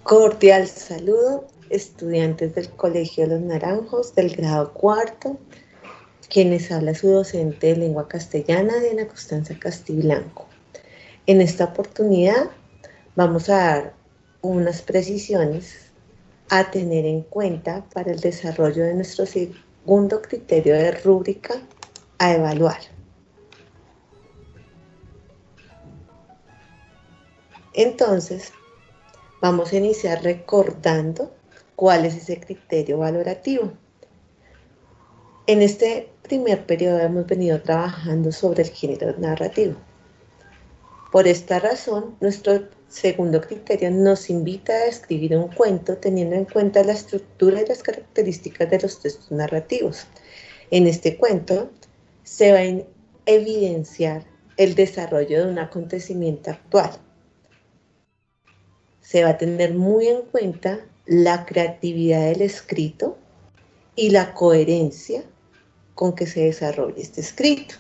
Cordial saludo, estudiantes del Colegio Los Naranjos del grado cuarto, quienes habla su docente de lengua castellana, Diana Constanza Castiblanco. En esta oportunidad vamos a dar unas precisiones a tener en cuenta para el desarrollo de nuestro segundo criterio de rúbrica a evaluar. Entonces, vamos a iniciar recordando cuál es ese criterio valorativo. En este primer periodo hemos venido trabajando sobre el género narrativo. Por esta razón, nuestro segundo criterio nos invita a escribir un cuento teniendo en cuenta la estructura y las características de los textos narrativos. En este cuento se va a evidenciar el desarrollo de un acontecimiento actual. Se va a tener muy en cuenta la creatividad del escrito y la coherencia con que se desarrolle este escrito.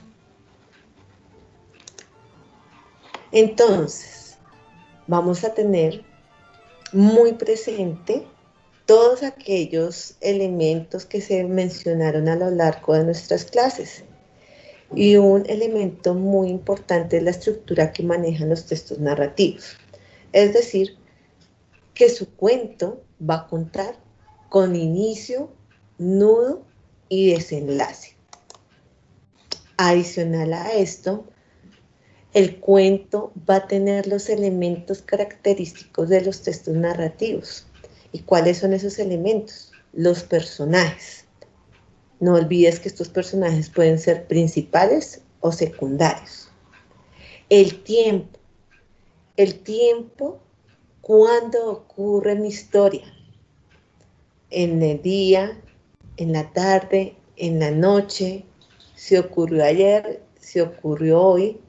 Entonces, vamos a tener muy presente todos aquellos elementos que se mencionaron a lo largo de nuestras clases. Y un elemento muy importante es la estructura que manejan los textos narrativos. Es decir, que su cuento va a contar con inicio, nudo y desenlace. Adicional a esto, el cuento va a tener los elementos característicos de los textos narrativos. ¿Y cuáles son esos elementos? Los personajes. No olvides que estos personajes pueden ser principales o secundarios. El tiempo. El tiempo, ¿cuándo ocurre mi historia? En el día, en la tarde, en la noche, si ocurrió ayer, si ocurrió hoy.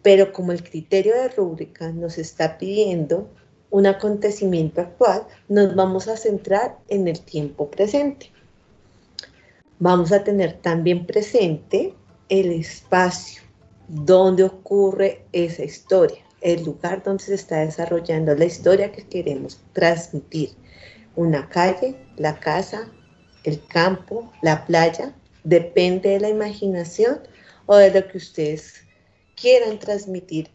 Pero como el criterio de rúbrica nos está pidiendo un acontecimiento actual, nos vamos a centrar en el tiempo presente. Vamos a tener también presente el espacio donde ocurre esa historia, el lugar donde se está desarrollando la historia que queremos transmitir. Una calle, la casa, el campo, la playa, depende de la imaginación o de lo que ustedes quieran transmitir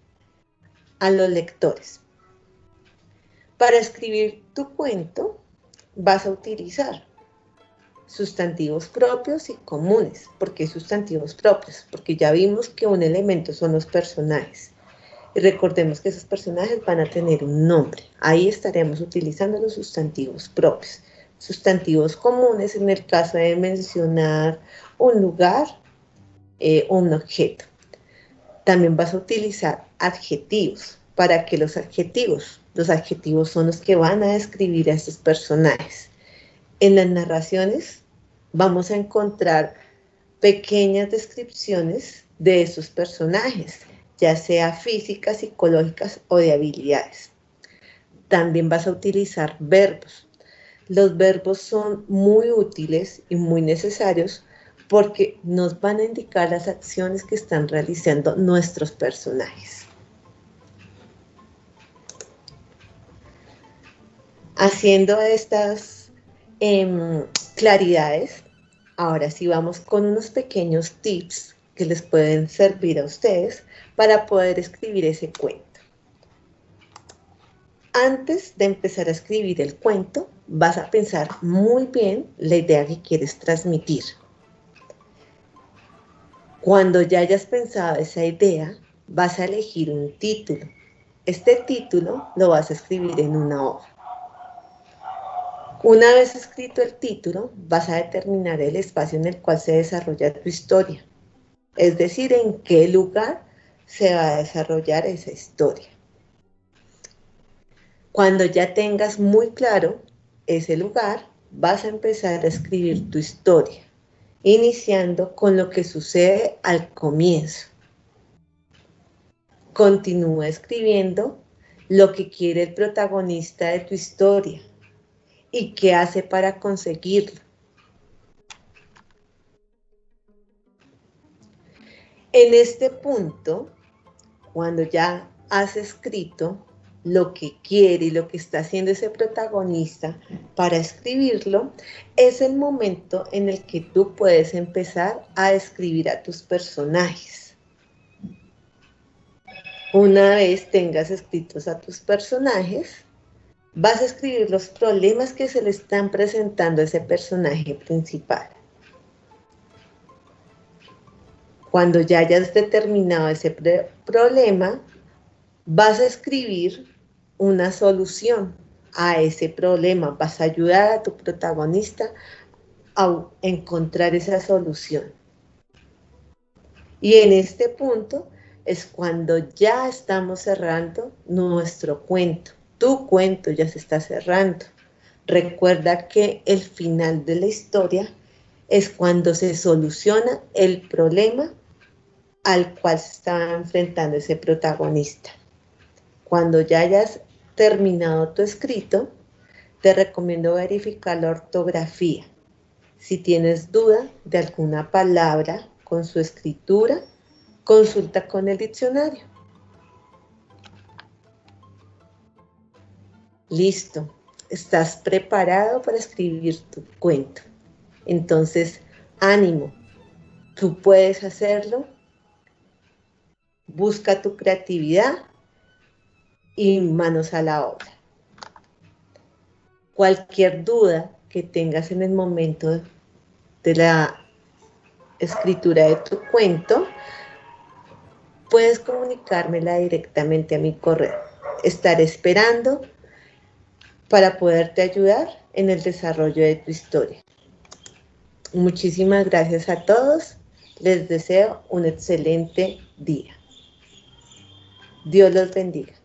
a los lectores. Para escribir tu cuento vas a utilizar sustantivos propios y comunes. ¿Por qué sustantivos propios? Porque ya vimos que un elemento son los personajes. Y recordemos que esos personajes van a tener un nombre. Ahí estaremos utilizando los sustantivos propios. Sustantivos comunes en el caso de mencionar un lugar o un objeto. También vas a utilizar adjetivos. ¿Para qué los adjetivos? Los adjetivos son los que van a describir a estos personajes. En las narraciones vamos a encontrar pequeñas descripciones de esos personajes, ya sea físicas, psicológicas o de habilidades. También vas a utilizar verbos. Los verbos son muy útiles y muy necesarios porque nos van a indicar las acciones que están realizando nuestros personajes. Haciendo estas claridades, ahora sí vamos con unos pequeños tips que les pueden servir a ustedes para poder escribir ese cuento. Antes de empezar a escribir el cuento, vas a pensar muy bien la idea que quieres transmitir. Cuando ya hayas pensado esa idea, vas a elegir un título. Este título lo vas a escribir en una hoja. Una vez escrito el título, vas a determinar el espacio en el cual se desarrolla tu historia. Es decir, en qué lugar se va a desarrollar esa historia. Cuando ya tengas muy claro ese lugar, vas a empezar a escribir tu historia, iniciando con lo que sucede al comienzo. Continúa escribiendo lo que quiere el protagonista de tu historia y qué hace para conseguirlo. En este punto, cuando ya has escrito lo que quiere y lo que está haciendo ese protagonista para escribirlo, es el momento en el que tú puedes empezar a escribir a tus personajes. Una vez tengas escritos a tus personajes, vas a escribir los problemas que se le están presentando a ese personaje principal. Cuando ya hayas determinado ese problema, vas a escribir una solución a ese problema. Vas a ayudar a tu protagonista a encontrar esa solución. Y en este punto es cuando ya estamos cerrando nuestro cuento. Tu cuento ya se está cerrando. Recuerda que el final de la historia es cuando se soluciona el problema al cual se estaba enfrentando ese protagonista. Cuando ya hayas terminado tu escrito, te recomiendo verificar la ortografía. Si tienes duda de alguna palabra con su escritura, consulta con el diccionario. Listo, estás preparado para escribir tu cuento. Entonces, ánimo, tú puedes hacerlo. Busca tu creatividad y manos a la obra. Cualquier duda que tengas en el momento de la escritura de tu cuento, puedes comunicármela directamente a mi correo. Estaré esperando para poderte ayudar en el desarrollo de tu historia. Muchísimas gracias a todos. Les deseo un excelente día. Dios los bendiga.